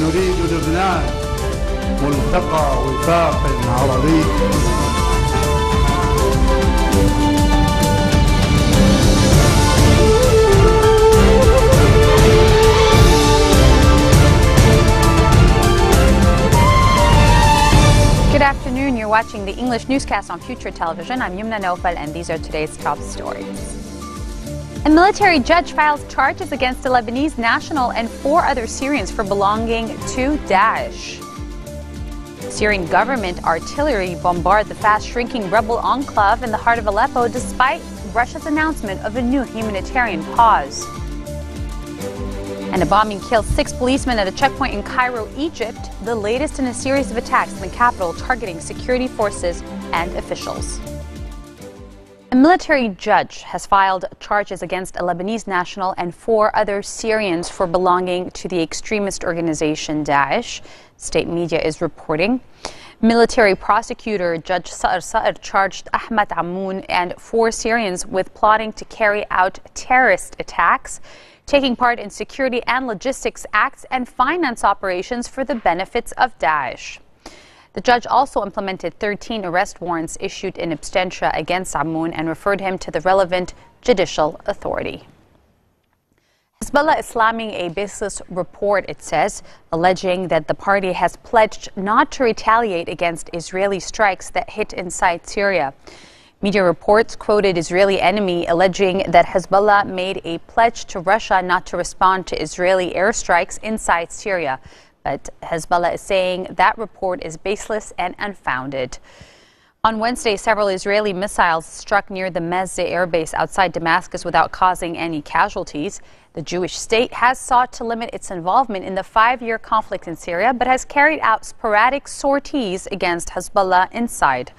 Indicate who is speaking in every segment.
Speaker 1: نريد لبنان ملتقى وفاق عربي.
Speaker 2: Good afternoon. You're watching the English newscast on Future Television. I'm Yumna Naufal, and these are today's top stories. A military judge files charges against a Lebanese national and 4 other Syrians for belonging to Daesh. Syrian government artillery bombard the fast-shrinking rebel enclave in the heart of Aleppo despite Russia's announcement of a new humanitarian pause. And a bombing kills 6 policemen at a checkpoint in Cairo, Egypt, the latest in a series of attacks in the capital targeting security forces and officials. A military judge has filed charges against a Lebanese national and 4 other Syrians for belonging to the extremist organization Daesh, state media is reporting. Military prosecutor Judge Sa'ar charged Ahmed Ammoun and 4 Syrians with plotting to carry out terrorist attacks, taking part in security and logistics acts and finance operations for the benefits of Daesh. The judge also implemented 13 arrest warrants issued in absentia against Ammoun and referred him to the relevant judicial authority. Hezbollah is slamming a baseless report, it says, alleging that the party has pledged not to retaliate against Israeli strikes that hit inside Syria. Media reports quoted Israeli enemy alleging that Hezbollah made a pledge to Russia not to respond to Israeli airstrikes inside Syria. But Hezbollah is saying that report is baseless and unfounded. On Wednesday, several Israeli missiles struck near the Mezzeh airbase outside Damascus without causing any casualties. The Jewish state has sought to limit its involvement in the 5-year conflict in Syria, but has carried out sporadic sorties against Hezbollah inside.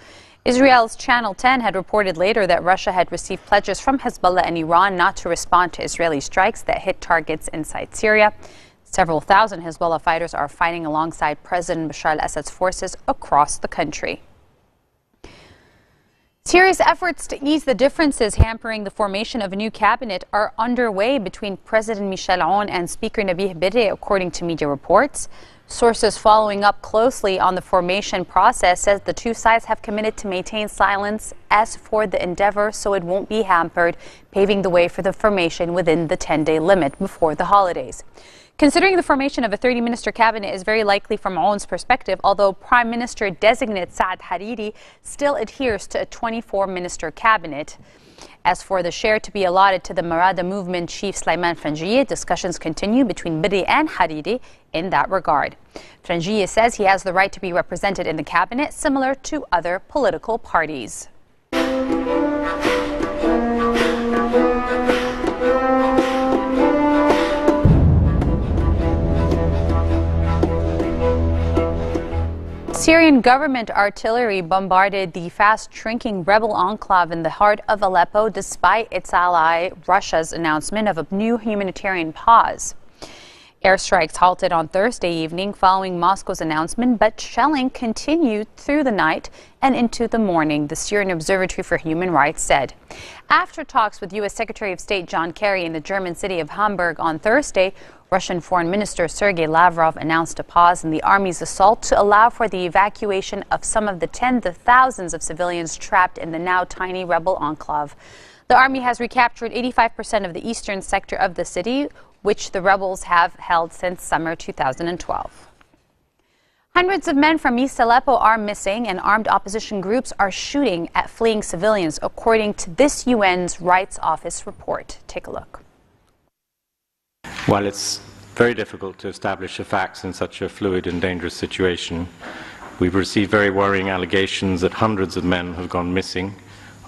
Speaker 2: Israel's Channel 10 had reported later that Russia had received pledges from Hezbollah and Iran not to respond to Israeli strikes that hit targets inside Syria. Several thousand Hezbollah fighters are fighting alongside President Bashar al-Assad's forces across the country. Serious efforts to ease the differences hampering the formation of a new cabinet are underway between President Michel Aoun and Speaker Nabih Berri, according to media reports. Sources following up closely on the formation process says the 2 sides have committed to maintain silence as for the endeavor so it won't be hampered, paving the way for the formation within the 10-day limit before the holidays. Considering the formation of a 30-minister cabinet is very likely from Aoun's perspective, although Prime Minister-designate Saad Hariri still adheres to a 24-minister cabinet. As for the share to be allotted to the Marada movement chief Sulaiman Frangieh, discussions continue between Berri and Hariri in that regard. Frangieh says he has the right to be represented in the cabinet, similar to other political parties. Syrian government artillery bombarded the fast-shrinking rebel enclave in the heart of Aleppo despite its ally Russia's announcement of a new humanitarian pause. Airstrikes halted on Thursday evening following Moscow's announcement, but shelling continued through the night and into the morning, the Syrian Observatory for Human Rights said. After talks with U.S. Secretary of State John Kerry in the German city of Hamburg on Thursday, Russian Foreign Minister Sergei Lavrov announced a pause in the army's assault to allow for the evacuation of some of the tens of thousands of civilians trapped in the now tiny rebel enclave. The army has recaptured 85% of the eastern sector of the city, which the rebels have held since summer 2012. Hundreds of men from East Aleppo are missing, and armed opposition groups are shooting at fleeing civilians, according to this UN's Rights Office report. Take a look.
Speaker 3: While it's very difficult to establish the facts in such a fluid and dangerous situation, we've received very worrying allegations that hundreds of men have gone missing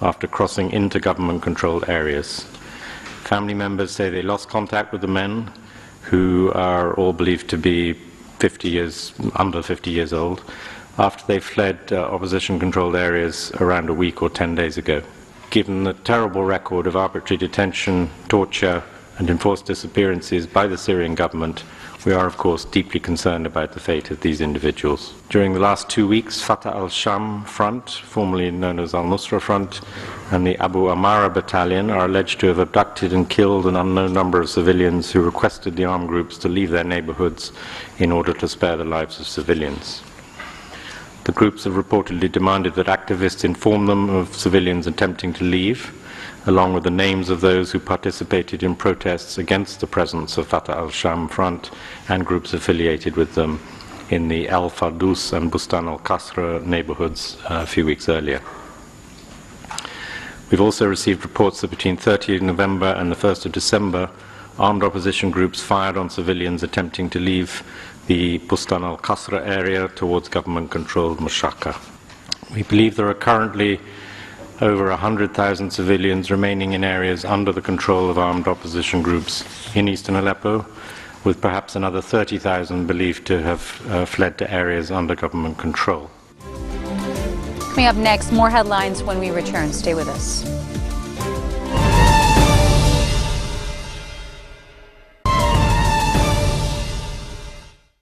Speaker 3: after crossing into government-controlled areas. Family members say they lost contact with the men, who are all believed to be under 50 years old, after they fled opposition-controlled areas around a week or 10 days ago. Given the terrible record of arbitrary detention, torture, and enforced disappearances by the Syrian government, we are, of course, deeply concerned about the fate of these individuals. During the last 2 weeks, Fatah al-Sham Front, formerly known as al-Nusra Front, and the Abu Amara Battalion are alleged to have abducted and killed an unknown number of civilians who requested the armed groups to leave their neighborhoods in order to spare the lives of civilians. The groups have reportedly demanded that activists inform them of civilians attempting to leave, along with the names of those who participated in protests against the presence of Fatah al-Sham Front and groups affiliated with them in the Al Fardous and Bustan al-Qasra neighborhoods a few weeks earlier. We've also received reports that between 30 November and the 1st of December, armed opposition groups fired on civilians attempting to leave the Bustan al-Qasra area towards government-controlled Mashaka. We believe there are currently over 100,000 civilians remaining in areas under the control of armed opposition groups in eastern Aleppo, with perhaps another 30,000 believed to have fled to areas under government control.
Speaker 2: Coming up next, more headlines when we return. Stay with us.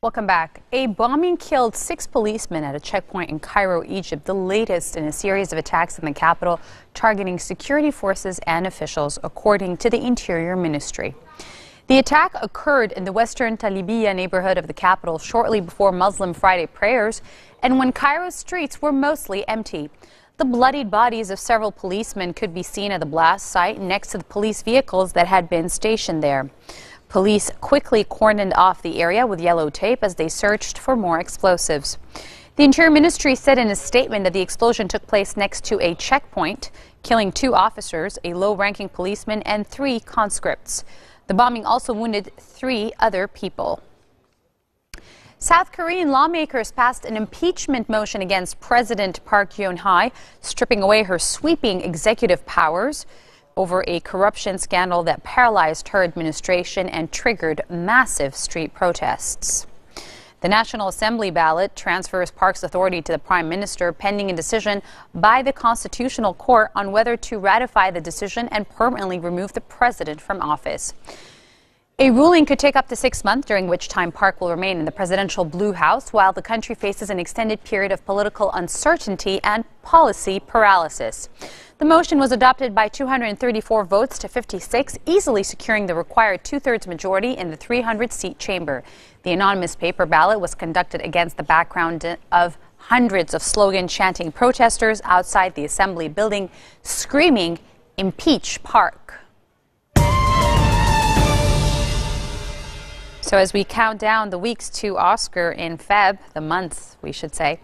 Speaker 2: Welcome back. A bombing killed 6 policemen at a checkpoint in Cairo, Egypt, the latest in a series of attacks in the capital targeting security forces and officials, according to the Interior Ministry. The attack occurred in the western Talibiya neighborhood of the capital shortly before Muslim Friday prayers and when Cairo's streets were mostly empty. The bloodied bodies of several policemen could be seen at the blast site next to the police vehicles that had been stationed there. Police quickly cordoned off the area with yellow tape as they searched for more explosives. The Interior Ministry said in a statement that the explosion took place next to a checkpoint, killing 2 officers, a low-ranking policeman, and 3 conscripts. The bombing also wounded 3 other people. South Korean lawmakers passed an impeachment motion against President Park Geun-hye, stripping away her sweeping executive powers over a corruption scandal that paralyzed her administration and triggered massive street protests. The National Assembly ballot transfers Park's authority to the Prime Minister pending a decision by the Constitutional Court on whether to ratify the decision and permanently remove the president from office. A ruling could take up to 6 months, during which time Park will remain in the presidential Blue House while the country faces an extended period of political uncertainty and policy paralysis. The motion was adopted by 234 votes to 56, easily securing the required 2/3 majority in the 300-seat chamber. The anonymous paper ballot was conducted against the background of hundreds of slogan-chanting protesters outside the Assembly building, screaming, "Impeach Park." So as we count down the weeks to Oscar in Feb, the months, we should say,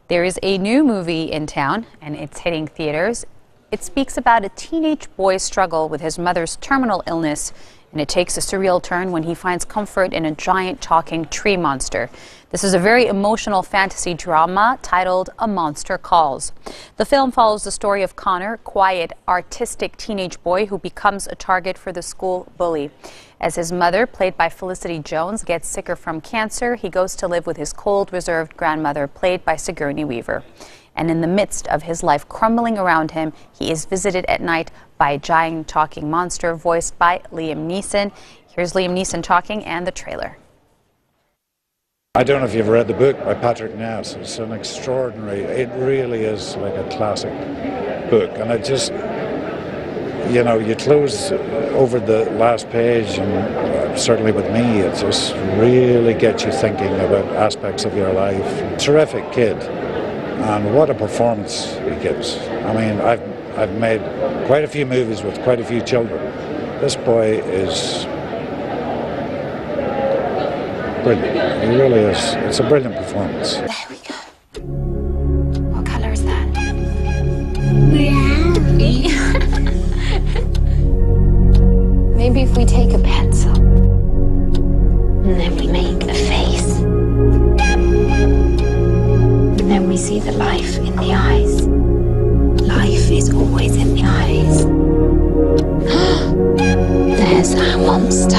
Speaker 2: there is a new movie in town, and it's hitting theaters. It speaks about a teenage boy's struggle with his mother's terminal illness, and it takes a surreal turn when he finds comfort in a giant talking tree monster. This is a very emotional fantasy drama titled A Monster Calls. The film follows the story of Connor, quiet, artistic teenage boy who becomes a target for the school bully. As his mother, played by Felicity Jones, gets sicker from cancer, he goes to live with his cold, reserved grandmother, played by Sigourney Weaver. And in the midst of his life crumbling around him, he is visited at night by a giant talking monster voiced by Liam Neeson. Here's Liam Neeson talking and the trailer.
Speaker 4: I don't know if you've read the book by Patrick Ness. It's an extraordinary, it really is like a classic book. And it just, you know, you close over the last page and certainly with me, it just really gets you thinking about aspects of your life. Terrific kid. And what a performance he gives. I mean, I've made quite a few movies with quite a few children. This boy is brilliant. He really is. It's a brilliant performance.
Speaker 5: There we go. What colour is that? Maybe if we take a pencil and then we make a face. And then we see the life in the eyes. Life is always in the eyes. There's our monster.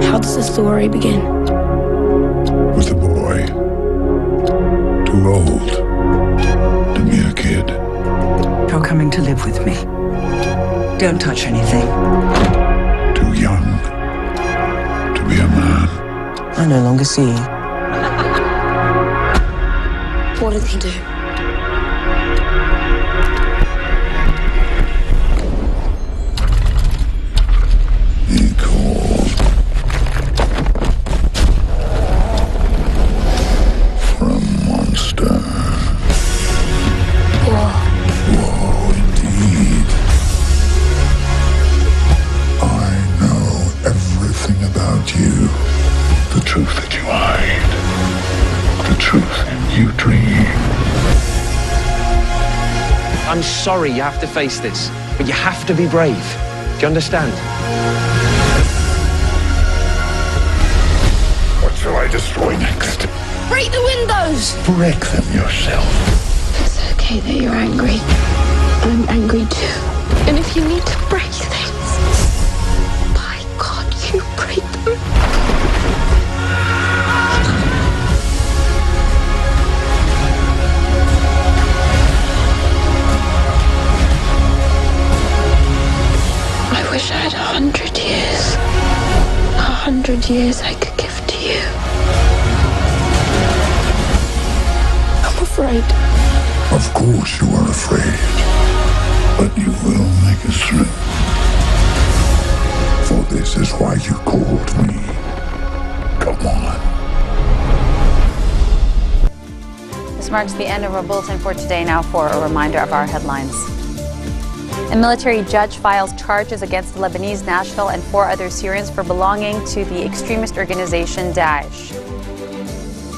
Speaker 5: How does the story begin?
Speaker 6: With a boy. Too old to be a kid.
Speaker 7: You're coming to live with me. Don't touch anything.
Speaker 6: Too young to be a man.
Speaker 7: I no longer see you.
Speaker 5: What did he do?
Speaker 6: He called for a monster. Whoa, indeed. I know everything about you. The truth that you hide. The truth you dream.
Speaker 8: I'm sorry you have to face this, but you have to be brave. Do you understand?
Speaker 6: What shall I destroy next?
Speaker 5: Break the windows!
Speaker 6: Break them yourself.
Speaker 5: It's okay that you're angry. I'm angry too. And if you need to break things, by God, you break them. I wish I had 100 years. 100 years I could give to you. I'm afraid.
Speaker 6: Of course you are afraid. But you will make it through. For this is why you called me. Come on.
Speaker 2: This marks the end of our bulletin for today. Now for a reminder of our headlines. A military judge files charges against the Lebanese national and 4 other Syrians for belonging to the extremist organization Daesh.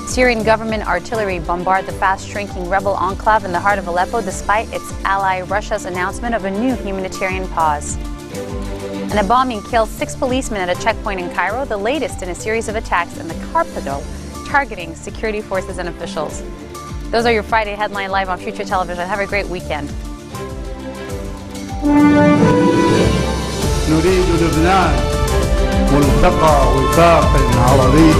Speaker 2: Syrian government artillery bombard the fast-shrinking rebel enclave in the heart of Aleppo despite its ally Russia's announcement of a new humanitarian pause. And a bombing kills 6 policemen at a checkpoint in Cairo, the latest in a series of attacks in the capital targeting security forces and officials. Those are your Friday Headline Live on Future Television. Have a great weekend.
Speaker 1: نريد لبنان ملتقى وفاق عربي